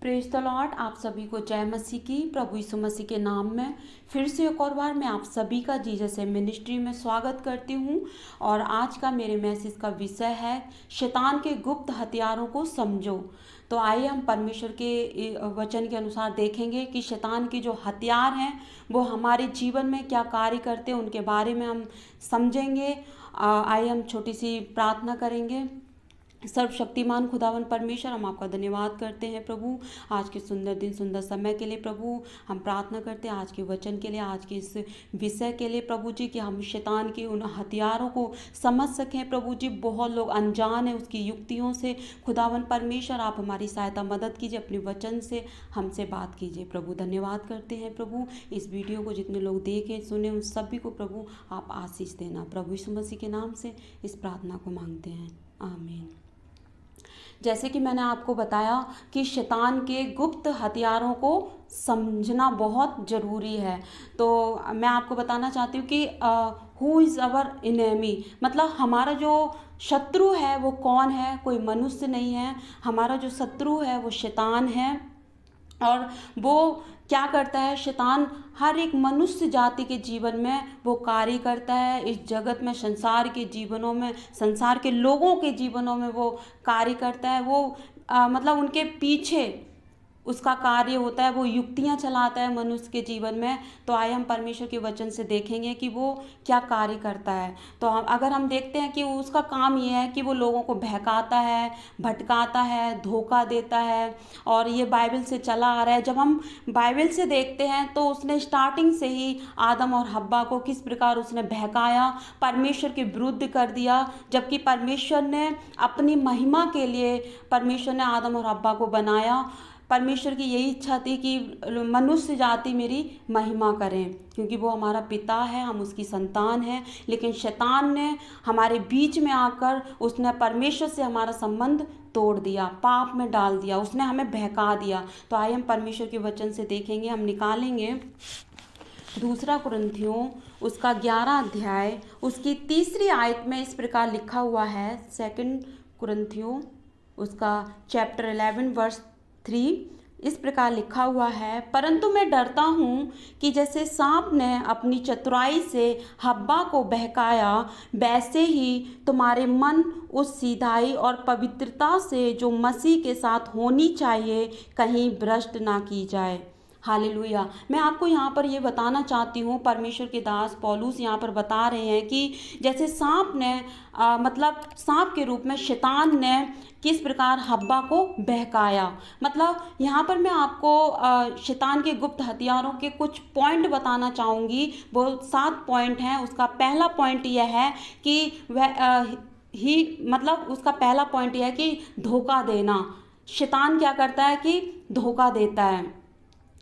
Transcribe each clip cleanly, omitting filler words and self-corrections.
Praise the Lord. आप सभी को जय मसीह की। प्रभु यीशु मसीह के नाम में फिर से एक और बार मैं आप सभी का जीसस है मिनिस्ट्री में स्वागत करती हूँ। और आज का मेरे मैसेज का विषय है शैतान के गुप्त हथियारों को समझो। तो आइए हम परमेश्वर के वचन के अनुसार देखेंगे कि शैतान के जो हथियार हैं वो हमारे जीवन में क्या कार्य करते हैं, उनके बारे में हम समझेंगे। आइए हम छोटी सी प्रार्थना करेंगे। सर्वशक्तिमान खुदावन परमेश्वर, हम आपका धन्यवाद करते हैं प्रभु, आज के सुंदर दिन सुंदर समय के लिए। प्रभु हम प्रार्थना करते हैं आज के वचन के लिए, आज के इस विषय के लिए प्रभु जी, कि हम शैतान के उन हथियारों को समझ सकें। प्रभु जी, बहुत लोग अनजान हैं उसकी युक्तियों से। खुदावन परमेश्वर, आप हमारी सहायता मदद कीजिए, अपने वचन से हमसे बात कीजिए। प्रभु धन्यवाद करते हैं प्रभु, इस वीडियो को जितने लोग देखें सुने उन सभी को प्रभु आप आशीष देना। प्रभु यीशु मसीह के नाम से इस प्रार्थना को मांगते हैं, आमीन। जैसे कि मैंने आपको बताया कि शैतान के गुप्त हथियारों को समझना बहुत ज़रूरी है। तो मैं आपको बताना चाहती हूँ कि हु इज़ अवर इनेमी, मतलब हमारा जो शत्रु है वो कौन है। कोई मनुष्य नहीं है, हमारा जो शत्रु है वो शैतान है। और वो क्या करता है, शैतान हर एक मनुष्य जाति के जीवन में वो कार्य करता है। इस जगत में, संसार के जीवनों में, संसार के लोगों के जीवनों में वो कार्य करता है। वो मतलब उनके पीछे उसका कार्य होता है, वो युक्तियां चलाता है मनुष्य के जीवन में। तो आइए हम परमेश्वर के वचन से देखेंगे कि वो क्या कार्य करता है। तो अगर हम देखते हैं कि उसका काम ये है कि वो लोगों को बहकाता है, भटकाता है, धोखा देता है, और ये बाइबल से चला आ रहा है। जब हम बाइबल से देखते हैं तो उसने स्टार्टिंग से ही आदम और हव्वा को किस प्रकार उसने बहकाया, परमेश्वर के विरुद्ध कर दिया। जबकि परमेश्वर ने अपनी महिमा के लिए परमेश्वर ने आदम और हव्वा को बनाया। परमेश्वर की यही इच्छा थी कि मनुष्य जाति मेरी महिमा करें, क्योंकि वो हमारा पिता है, हम उसकी संतान हैं। लेकिन शैतान ने हमारे बीच में आकर उसने परमेश्वर से हमारा संबंध तोड़ दिया, पाप में डाल दिया, उसने हमें बहका दिया। तो आइए हम परमेश्वर के वचन से देखेंगे, हम निकालेंगे दूसरा कुरिन्थियों उसका 11 अध्याय उसकी 3री आयत में इस प्रकार लिखा हुआ है। 2 कुरिन्थियों उसका चैप्टर 11 वर्स 3 इस प्रकार लिखा हुआ है, परंतु मैं डरता हूँ कि जैसे सांप ने अपनी चतुराई से हव्वा को बहकाया, वैसे ही तुम्हारे मन उस सीधाई और पवित्रता से जो मसीह के साथ होनी चाहिए कहीं भ्रष्ट ना की जाए। हालेलुया। मैं आपको यहाँ पर ये बताना चाहती हूँ, परमेश्वर के दास पौलुस यहाँ पर बता रहे हैं कि जैसे सांप ने मतलब सांप के रूप में शैतान ने किस प्रकार हव्वा को बहकाया। मतलब यहाँ पर मैं आपको शैतान के गुप्त हथियारों के कुछ पॉइंट बताना चाहूँगी। वो 7 पॉइंट हैं। उसका पहला पॉइंट यह है कि उसका पहला पॉइंट यह है कि धोखा देना। शैतान क्या करता है कि धोखा देता है।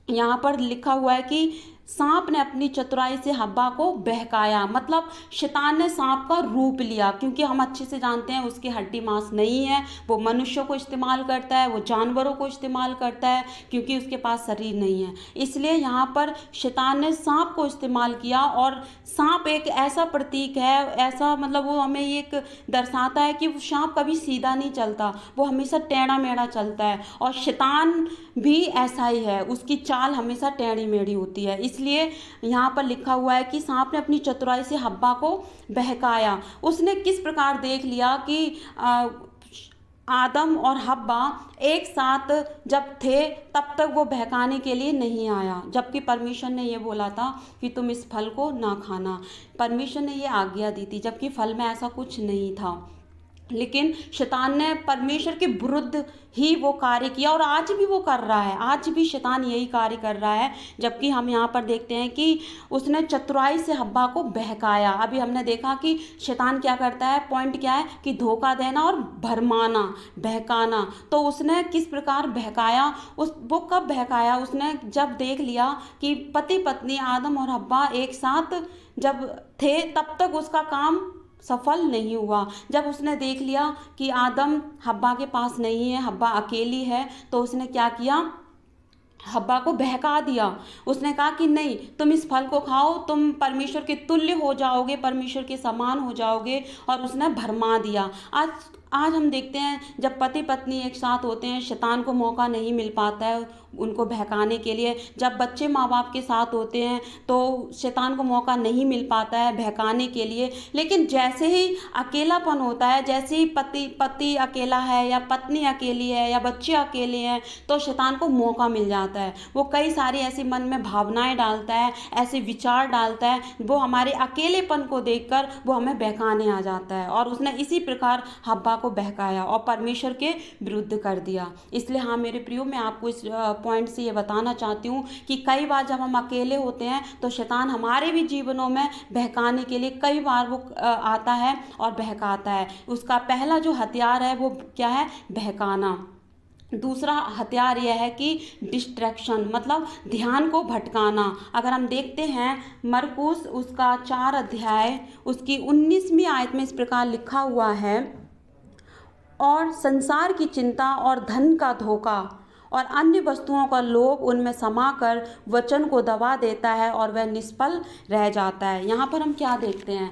यहाँ पर लिखा हुआ है कि सांप ने अपनी चतुराई से हव्वा को बहकाया, मतलब शैतान ने सांप का रूप लिया। क्योंकि हम अच्छे से जानते हैं उसकी हड्डी मांस नहीं है, वो मनुष्यों को इस्तेमाल करता है, वो जानवरों को इस्तेमाल करता है, क्योंकि उसके पास शरीर नहीं है। इसलिए यहाँ पर शैतान ने सांप को इस्तेमाल किया। और सांप एक ऐसा प्रतीक है, ऐसा मतलब वो हमें एक दर्शाता है कि सांप कभी सीधा नहीं चलता, वो हमेशा टेढ़ा मेढ़ा चलता है। और शैतान भी ऐसा ही है, उसकी चाल हमेशा टेढ़ी मेढ़ी होती है। इसलिए यहाँ पर लिखा हुआ है कि सांप ने अपनी चतुराई से हव्वा को बहकाया। उसने किस प्रकार देख लिया कि आदम और हव्वा एक साथ जब थे तब तक वो बहकाने के लिए नहीं आया, जबकि परमेश्वर ने ये बोला था कि तुम इस फल को ना खाना। परमेश्वर ने ये आज्ञा दी थी, जबकि फल में ऐसा कुछ नहीं था। लेकिन शैतान ने परमेश्वर के विरुद्ध ही वो कार्य किया, और आज भी वो कर रहा है। आज भी शैतान यही कार्य कर रहा है। जबकि हम यहाँ पर देखते हैं कि उसने चतुराई से हव्वा को बहकाया। अभी हमने देखा कि शैतान क्या करता है, पॉइंट क्या है कि धोखा देना और भरमाना, बहकाना। तो उसने किस प्रकार बहकाया, वो कब बहकाया, उसने जब देख लिया कि पति पत्नी आदम और हव्वा एक साथ जब थे तब तक उसका काम सफल नहीं हुआ। जब उसने देख लिया कि आदम हव्वा के पास नहीं है, हव्वा अकेली है, तो उसने क्या किया, हव्वा को बहका दिया। उसने कहा कि नहीं, तुम इस फल को खाओ, तुम परमेश्वर के तुल्य हो जाओगे, परमेश्वर के समान हो जाओगे। और उसने भरमा दिया। आज आज हम देखते हैं जब पति पत्नी एक साथ होते हैं, शैतान को मौका नहीं मिल पाता है उनको बहकाने के लिए। जब बच्चे माँ बाप के साथ होते हैं तो शैतान को मौका नहीं मिल पाता है बहकाने के लिए। लेकिन जैसे ही अकेलापन होता है, जैसे ही पति अकेला है या पत्नी अकेली है या बच्चे अकेले हैं, तो शैतान को मौका मिल जाता है। वो कई सारी ऐसी मन में भावनाएं डालता है, ऐसे विचार डालता है, वो हमारे अकेलेपन को देखकर वो हमें बहकाने आ जाता है। और उसने इसी प्रकार हव्वा को बहकाया और परमेश्वर के विरुद्ध कर दिया। इसलिए हाँ मेरे प्रियो, मैं आपको इस पॉइंट से ये बताना चाहती हूँ कि कई बार जब हम अकेले होते हैं तो शैतान हमारे भी जीवनों में बहकाने के लिए कई बार वो आता है और बहकाता है। उसका पहला जो हथियार है वो क्या है? बहकाना। दूसरा हथियार यह है कि डिस्ट्रैक्शन, मतलब ध्यान को भटकाना। अगर हम देखते हैं मरकुस उसका 4 अध्याय उसकी 19वीं आयत में इस प्रकार लिखा हुआ है, और संसार की चिंता और धन का धोखा और अन्य वस्तुओं का लोभ उनमें समाकर वचन को दबा देता है और वह निष्फल रह जाता है। यहाँ पर हम क्या देखते हैं?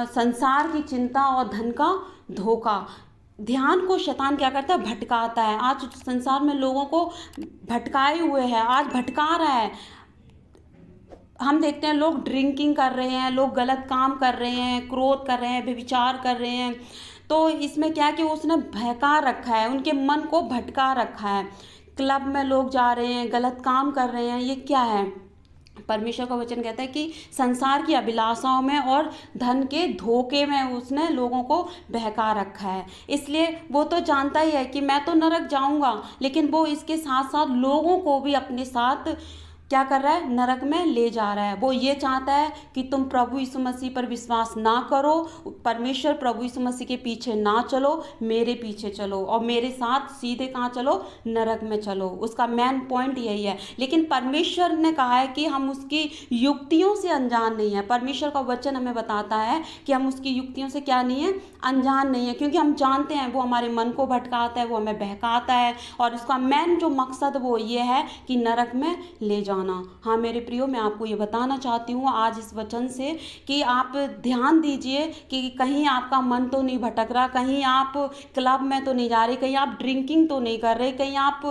संसार की चिंता और धन का धोखा। ध्यान को शैतान क्या करता है? भटकाता है। आज संसार में लोगों को भटकाए हुए है, आज भटका रहा है। हम देखते हैं लोग ड्रिंकिंग कर रहे हैं, लोग गलत काम कर रहे हैं, क्रोध कर रहे हैं, व्यभिचार कर रहे हैं। तो इसमें क्या है कि उसने बहका रखा है, उनके मन को भटका रखा है। क्लब में लोग जा रहे हैं, गलत काम कर रहे हैं, ये क्या है? परमेश्वर का वचन कहता है कि संसार की अभिलाषाओं में और धन के धोखे में उसने लोगों को बहका रखा है। इसलिए वो तो जानता ही है कि मैं तो नरक जाऊंगा, लेकिन वो इसके साथ साथ लोगों को भी अपने साथ क्या कर रहा है? नरक में ले जा रहा है। वो ये चाहता है कि तुम प्रभु यीशु मसीह पर विश्वास ना करो, परमेश्वर प्रभु यीशु मसीह के पीछे ना चलो, मेरे पीछे चलो और मेरे साथ सीधे कहाँ चलो? नरक में चलो। उसका मेन पॉइंट यही है। लेकिन परमेश्वर ने कहा है कि हम उसकी युक्तियों से अनजान नहीं है। परमेश्वर का वचन हमें बताता है कि हम उसकी युक्तियों से क्या नहीं है? अनजान नहीं है, क्योंकि हम जानते हैं वो हमारे मन को भटकाता है, वो हमें बहकाता है, और उसका मेन जो मकसद वो ये है कि नरक में ले जाना। हाँ मेरे प्रियो, मैं आपको ये बताना चाहती हूँ आज इस वचन से कि आप ध्यान दीजिए कि कहीं आपका मन तो नहीं भटक रहा, कहीं आप क्लब में तो नहीं जा रहे, कहीं आप ड्रिंकिंग तो नहीं कर रहे, कहीं आप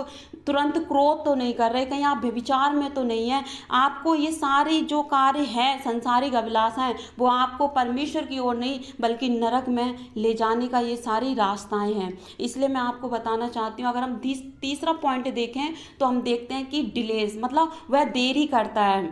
तुरंत क्रोध तो नहीं कर रहे, कहीं आप व्यभिचार में तो नहीं है। आपको ये सारी जो कार्य है, संसारिक अभिलाषाएं, वो आपको परमेश्वर की ओर नहीं बल्कि नरक में ले जाने का ये सारी रास्ताएं हैं। इसलिए मैं आपको बताना चाहती हूँ, अगर हम तीसरा पॉइंट देखें तो हम देखते हैं कि डिलेज, मतलब वह देरी करता है।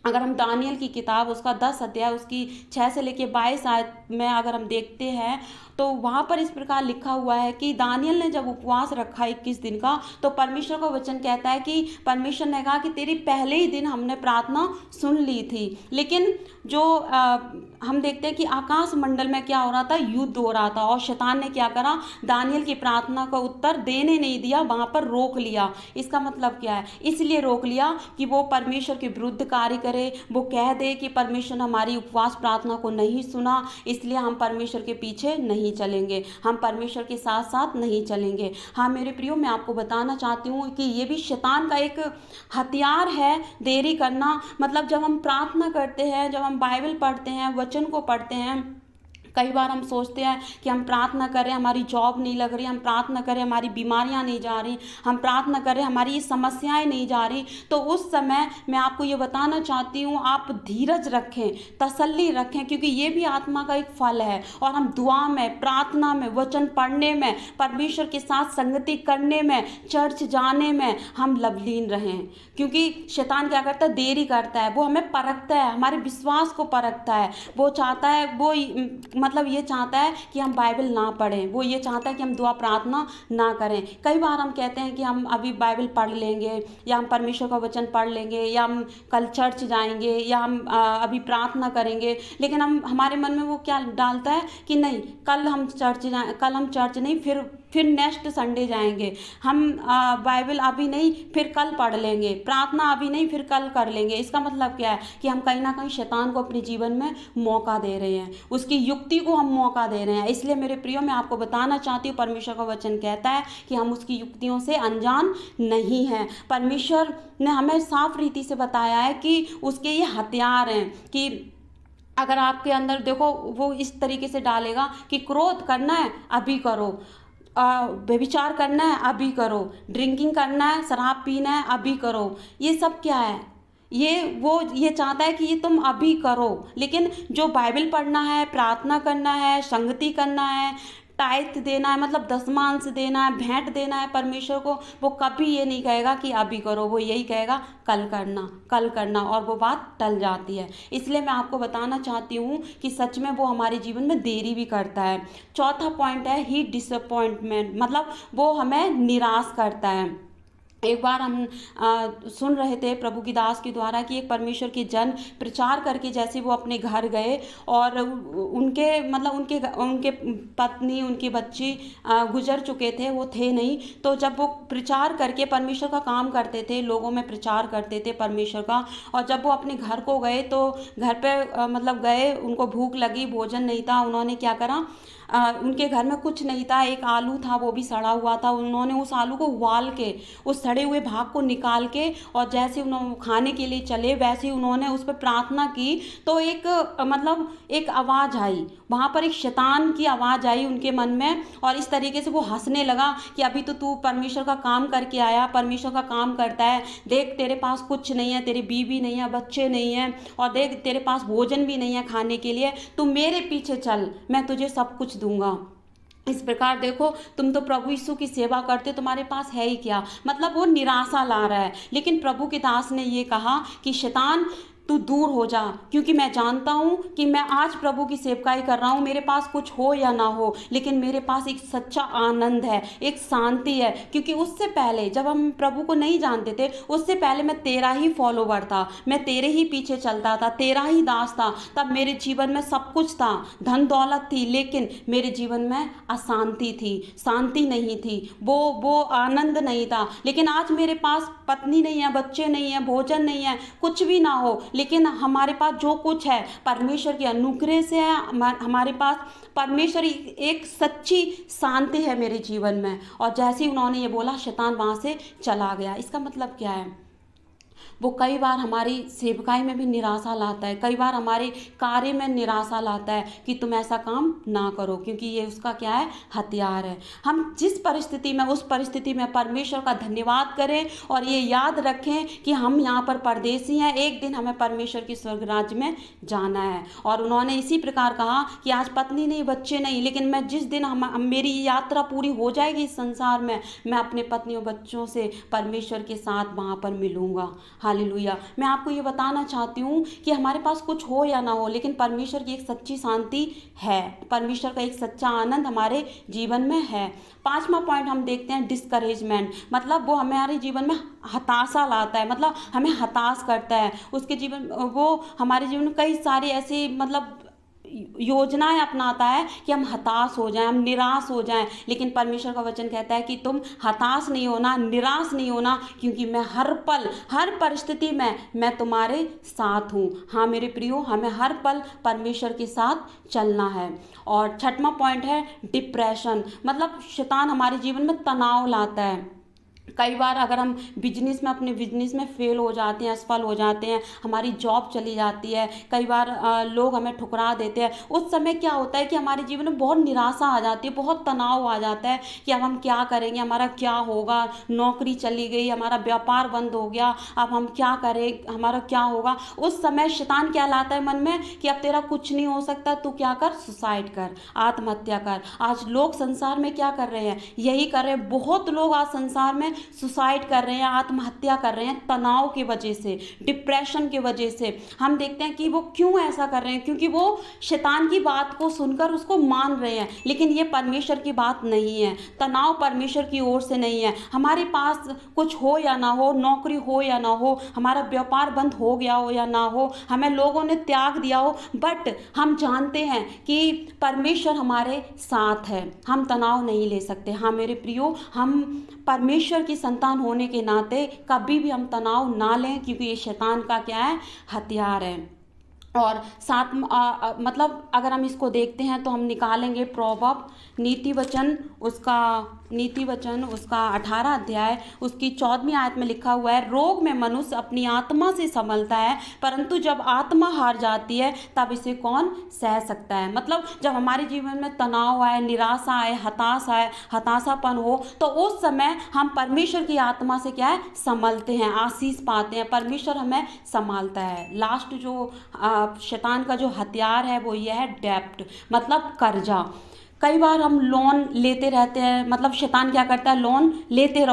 अगर हम दानियल की किताब उसका 10 अध्याय उसकी 6 से लेकर 22 आयत में अगर हम देखते हैं तो वहाँ पर इस प्रकार लिखा हुआ है कि दानियल ने जब उपवास रखा 21 दिन का, तो परमेश्वर का वचन कहता है कि परमेश्वर ने कहा कि तेरी पहले ही दिन हमने प्रार्थना सुन ली थी। लेकिन जो हम देखते हैं कि आकाश मंडल में क्या हो रहा था? युद्ध हो रहा था, और शैतान ने क्या करा? दानियल की प्रार्थना का उत्तर देने नहीं दिया, वहाँ पर रोक लिया। इसका मतलब क्या है? इसलिए रोक लिया कि वो परमेश्वर के विरुद्ध कार्य करे, वो कह दे कि परमेश्वर ने हमारी उपवास प्रार्थना को नहीं सुना, इसलिए हम परमेश्वर के पीछे नहीं चलेंगे, हम परमेश्वर के साथ साथ नहीं चलेंगे। हाँ मेरे प्रियो, मैं आपको बताना चाहती हूँ कि ये भी शैतान का एक हथियार है, देरी करना। मतलब जब हम प्रार्थना करते हैं, जब हम बाइबल पढ़ते हैं, वचन को पढ़ते हैं, कई बार हम सोचते हैं कि हम प्रार्थना करें, हमारी जॉब नहीं लग रही, हम प्रार्थना करें, हमारी बीमारियां नहीं जा रही, हम प्रार्थना करें, हमारी ये समस्याएं नहीं जा रही। तो उस समय मैं आपको ये बताना चाहती हूँ, आप धीरज रखें, तसल्ली रखें, क्योंकि ये भी आत्मा का एक फल है। और हम दुआ में, प्रार्थना में, वचन पढ़ने में, परमेश्वर के साथ संगति करने में, चर्च जाने में हम लवलीन रहें। क्योंकि शैतान क्या करता है? देरी करता है, वो हमें परखता है, हमारे विश्वास को परखता है। वो चाहता है, वो मतलब ये चाहता है कि हम बाइबल ना पढ़ें, वो ये चाहता है कि हम दुआ प्रार्थना ना करें। कई बार हम कहते हैं कि हम अभी बाइबल पढ़ लेंगे, या हम परमेश्वर का वचन पढ़ लेंगे, या हम कल चर्च जाएंगे, या हम अभी प्रार्थना करेंगे, लेकिन हमारे मन में वो क्या डालता है कि नहीं, कल हम चर्च नहीं, फिर नेक्स्ट संडे जाएंगे, हम बाइबल अभी नहीं, फिर कल पढ़ लेंगे, प्रार्थना अभी नहीं, फिर कल कर लेंगे। इसका मतलब क्या है? कि हम कहीं ना कहीं शैतान को अपने जीवन में मौका दे रहे हैं, उसकी युक्ति को हम मौका दे रहे हैं। इसलिए मेरे प्रियो, मैं आपको बताना चाहती हूँ, परमेश्वर का वचन कहता है कि हम उसकी युक्तियों से अनजान नहीं हैं। परमेश्वर ने हमें साफ रीति से बताया है कि उसके ये हथियार हैं कि अगर आपके अंदर देखो वो इस तरीके से डालेगा कि क्रोध करना है अभी करो, व्यभिचार करना है अभी करो, ड्रिंकिंग करना है, शराब पीना है अभी करो। ये सब क्या है? ये चाहता है कि ये तुम अभी करो। लेकिन जो बाइबल पढ़ना है, प्रार्थना करना है, संगति करना है, टाइथ देना है, मतलब दशमांश देना है, भेंट देना है परमेश्वर को, वो कभी ये नहीं कहेगा कि अभी करो। वो यही कहेगा कल करना, कल करना, और वो बात टल जाती है। इसलिए मैं आपको बताना चाहती हूँ कि सच में वो हमारे जीवन में देरी भी करता है। चौथा पॉइंट है ही डिसअपॉइंटमेंट, मतलब वो हमें निराश करता है। एक बार हम सुन रहे थे प्रभु की दास के द्वारा कि एक परमेश्वर के जन प्रचार करके जैसे वो अपने घर गए, और उनके मतलब उनके पत्नी, उनके बच्ची गुजर चुके थे, वो थे नहीं। तो जब वो प्रचार करके परमेश्वर का काम करते थे, लोगों में प्रचार करते थे परमेश्वर का, और जब वो अपने घर को गए तो घर पे मतलब गए, उनको भूख लगी, भोजन नहीं था। उन्होंने क्या करा, उनके घर में कुछ नहीं था, एक आलू था वो भी सड़ा हुआ था। उन्होंने उस आलू को उबाल के, उस सड़े हुए भाग को निकाल के, और जैसे उन्होंने खाने के लिए चले वैसे ही उन्होंने उस पर प्रार्थना की। तो एक मतलब एक आवाज़ आई वहाँ पर, एक शैतान की आवाज़ आई उनके मन में, और इस तरीके से वो हंसने लगा कि अभी तो तू परमेश्वर का काम करके आया, परमेश्वर का काम करता है, देख तेरे पास कुछ नहीं है, तेरी बीवी नहीं है, बच्चे नहीं हैं, और देख तेरे पास भोजन भी नहीं है खाने के लिए, तू मेरे पीछे चल, मैं तुझे सब कुछ दूंगा। इस प्रकार देखो, तुम तो प्रभु यीशु की सेवा करते हो, तुम्हारे पास है ही क्या, मतलब वो निराशा ला रहा है। लेकिन प्रभु के दास ने ये कहा कि शैतान तू दूर हो जा, क्योंकि मैं जानता हूँ कि मैं आज प्रभु की सेवकाई कर रहा हूँ, मेरे पास कुछ हो या ना हो, लेकिन मेरे पास एक सच्चा आनंद है, एक शांति है। क्योंकि उससे पहले जब हम प्रभु को नहीं जानते थे, उससे पहले मैं तेरा ही फॉलोवर था, मैं तेरे ही पीछे चलता था, तेरा ही दास था। तब मेरे जीवन में सब कुछ था, धन दौलत थी, लेकिन मेरे जीवन में अशांति थी, शांति नहीं थी, वो आनंद नहीं था। लेकिन आज मेरे पास पत्नी नहीं है, बच्चे नहीं है, भोजन नहीं है, कुछ भी ना हो, लेकिन हमारे पास जो कुछ है परमेश्वर के अनुग्रह से है। हमारे पास परमेश्वर एक सच्ची शांति है मेरे जीवन में। और जैसे ही उन्होंने ये बोला, शैतान वहाँ से चला गया। इसका मतलब क्या है? वो कई बार हमारी सेवकाई में भी निराशा लाता है, कई बार हमारे कार्य में निराशा लाता है कि तुम ऐसा काम ना करो, क्योंकि ये उसका क्या है, हथियार है। हम जिस परिस्थिति में, उस परिस्थिति में परमेश्वर का धन्यवाद करें, और ये याद रखें कि हम यहाँ पर परदेसी हैं, एक दिन हमें परमेश्वर की स्वर्ग राज्य में जाना है। और उन्होंने इसी प्रकार कहा कि आज पत्नी नहीं, बच्चे नहीं, लेकिन मैं जिस दिन मेरी यात्रा पूरी हो जाएगी इस संसार में, मैं अपने पत्नी और बच्चों से परमेश्वर के साथ वहाँ पर मिलूंगा। हालेलुया। मैं आपको ये बताना चाहती हूँ कि हमारे पास कुछ हो या ना हो, लेकिन परमेश्वर की एक सच्ची शांति है, परमेश्वर का एक सच्चा आनंद हमारे जीवन में है। पांचवा पॉइंट हम देखते हैं डिस्करेजमेंट, मतलब वो हमारे जीवन में हताशा लाता है, मतलब हमें हताश करता है। उसके जीवन, वो हमारे जीवन में कई सारी ऐसी मतलब योजनाएं अपनाता है कि हम हताश हो जाएं, हम निराश हो जाएं। लेकिन परमेश्वर का वचन कहता है कि तुम हताश नहीं होना, निराश नहीं होना, क्योंकि मैं हर पल, हर परिस्थिति में मैं तुम्हारे साथ हूँ। हाँ मेरे प्रियो, हमें हर पल परमेश्वर के साथ चलना है। और छठवां पॉइंट है डिप्रेशन, मतलब शैतान हमारे जीवन में तनाव लाता है। कई बार अगर हम बिजनेस में, अपने बिजनेस में फेल हो जाते हैं, असफल हो जाते हैं, हमारी जॉब चली जाती है, कई बार लोग हमें ठुकरा देते हैं, उस समय क्या होता है कि हमारे जीवन में बहुत निराशा आ जाती है, बहुत तनाव आ जाता है कि अब हम क्या करेंगे, हमारा क्या होगा, नौकरी चली गई, हमारा व्यापार बंद हो गया, अब हम क्या करें, हमारा क्या होगा। उस समय शैतान क्या लाता है मन में कि अब तेरा कुछ नहीं हो सकता, तू क्या कर, सुसाइड कर, आत्महत्या कर। आज लोग संसार में क्या कर रहे हैं, यही कर रहे हैं। बहुत लोग आज संसार में सुसाइड कर रहे हैं, आत्महत्या कर रहे हैं, तनाव की वजह से, डिप्रेशन की वजह से। हम देखते हैं कि वो क्यों ऐसा कर रहे हैं, क्योंकि वो शैतान की बात को सुनकर उसको मान रहे हैं। लेकिन ये परमेश्वर की बात नहीं है, तनाव परमेश्वर की ओर से नहीं है। हमारे पास कुछ हो या ना हो, नौकरी हो या ना हो, हमारा व्यापार बंद हो गया हो या ना हो, हमें लोगों ने त्याग दिया हो, बट हम जानते हैं कि परमेश्वर हमारे साथ है, हम तनाव नहीं ले सकते। हाँ मेरे प्रियो, हम परमेश्वर की संतान होने के नाते कभी भी हम तनाव ना लें, क्योंकि ये शैतान का क्या है, हथियार है। और साथ मतलब अगर हम इसको देखते हैं तो हम निकालेंगे प्रोवर्ब, नीति वचन, उसका नीति वचन उसका 18 अध्याय उसकी 14वीं आयत में लिखा हुआ है, रोग में मनुष्य अपनी आत्मा से संभलता है, परंतु जब आत्मा हार जाती है तब इसे कौन सह सकता है। मतलब जब हमारे जीवन में तनाव आए, निराशा आए, हताशापन हो, तो उस समय हम परमेश्वर की आत्मा से क्या है, संभलते हैं, आशीष पाते हैं, परमेश्वर हमें संभालता है। लास्ट जो शैतान का जो हथियार है वो ये है डेब्ट, मतलब कर्जा। कई बार हम लोन लेते रहते हैं, मतलब शैतान क्या करता है, लोन लेते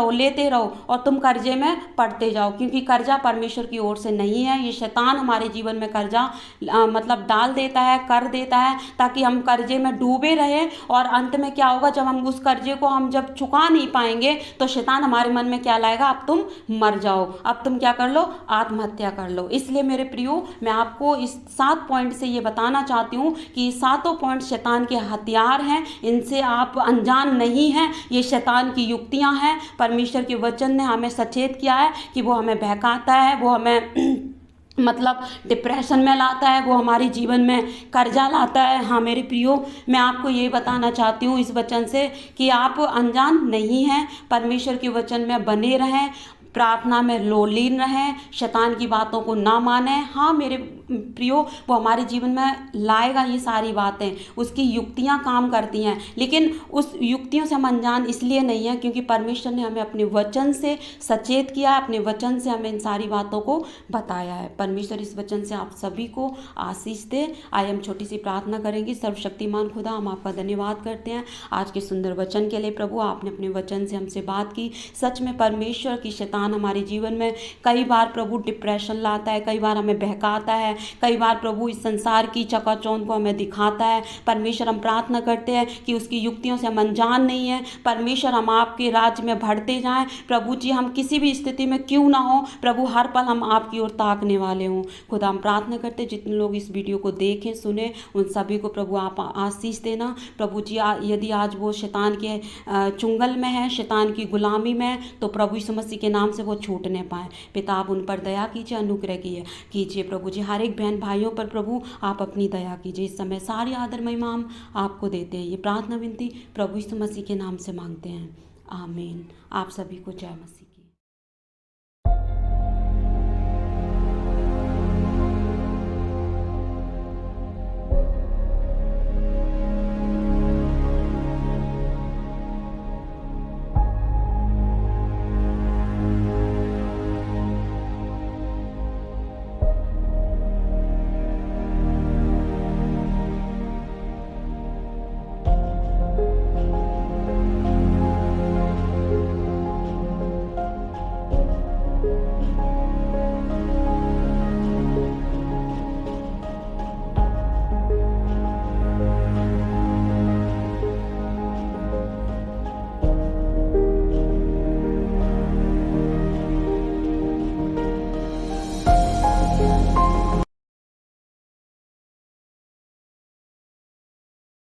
रहो और तुम कर्जे में पड़ते जाओ, क्योंकि कर्जा परमेश्वर की ओर से नहीं है। ये शैतान हमारे जीवन में कर्जा मतलब डाल देता है, कर देता है, ताकि हम कर्जे में डूबे रहें। और अंत में क्या होगा, जब हम उस कर्जे को हम जब चुका नहीं पाएंगे तो शैतान हमारे मन में क्या लाएगा, अब तुम मर जाओ, अब तुम क्या कर लो, आत्महत्या कर लो। इसलिए मेरे प्रियो, मैं आपको इस 7 पॉइंट से ये बताना चाहती हूँ कि 7 पॉइंट शैतान के हथियार हैं, इनसे आप अनजान नहीं हैं। ये शैतान की युक्तियां हैं। परमेश्वर के वचन ने हमें सचेत किया है कि वो हमें बहकाता है, वो हमें मतलब डिप्रेशन में लाता है, वो हमारे जीवन में कर्जा लाता है। हाँ मेरे प्रियो, मैं आपको ये बताना चाहती हूँ इस वचन से कि आप अनजान नहीं हैं। परमेश्वर के वचन में बने रहें, प्रार्थना में लीन रहें, शैतान की बातों को ना मानें। हाँ मेरे प्रियो, वो हमारे जीवन में लाएगा ये सारी बातें, उसकी युक्तियां काम करती हैं, लेकिन उस युक्तियों से हम अनजान इसलिए नहीं है क्योंकि परमेश्वर ने हमें अपने वचन से सचेत किया है, अपने वचन से हमें इन सारी बातों को बताया है। परमेश्वर इस वचन से आप सभी को आशीष दे। आइए हम छोटी सी प्रार्थना करेंगे। सर्वशक्तिमान खुदा, हम आपका धन्यवाद करते हैं आज के सुंदर वचन के लिए। प्रभु, आपने अपने वचन से हमसे बात की। सच में परमेश्वर की शैतान हमारे जीवन में कई बार प्रभु डिप्रेशन लाता है, कई बार हमें बहकाता है, कई बार प्रभु इस संसार की चकाचौंध को हमें दिखाता है। परमेश्वर, हम प्रार्थना करते हैं कि उसकी युक्तियों से हम अनजान नहीं है। परमेश्वर, हम आपके राज्य में बढ़ते जाएं। प्रभु जी, हम किसी भी स्थिति में क्यों ना हो, प्रभु हर पल हम आपकी ओर ताकने वाले हों। खुदा, हम प्रार्थना करते हैं जितने लोग इस वीडियो को देखें सुने, उन सभी को प्रभु आप आशीष देना। प्रभु जी, यदि आज वो शैतान के चुंगल में है, शैतान की गुलामी में, तो प्रभु यीशु मसीह के नाम से वो छूटने पाए। पिता, आप उन पर दया कीजिए, अनुग्रह कीजिए प्रभु जी। हर एक बहन भाइयों पर प्रभु आप अपनी दया कीजिए। इस समय सारी आदर महिमा हम आपको देते हैं। ये प्रार्थना विनती प्रभु यीशु मसीह के नाम से मांगते हैं, आमीन। आप सभी को जय मसीह।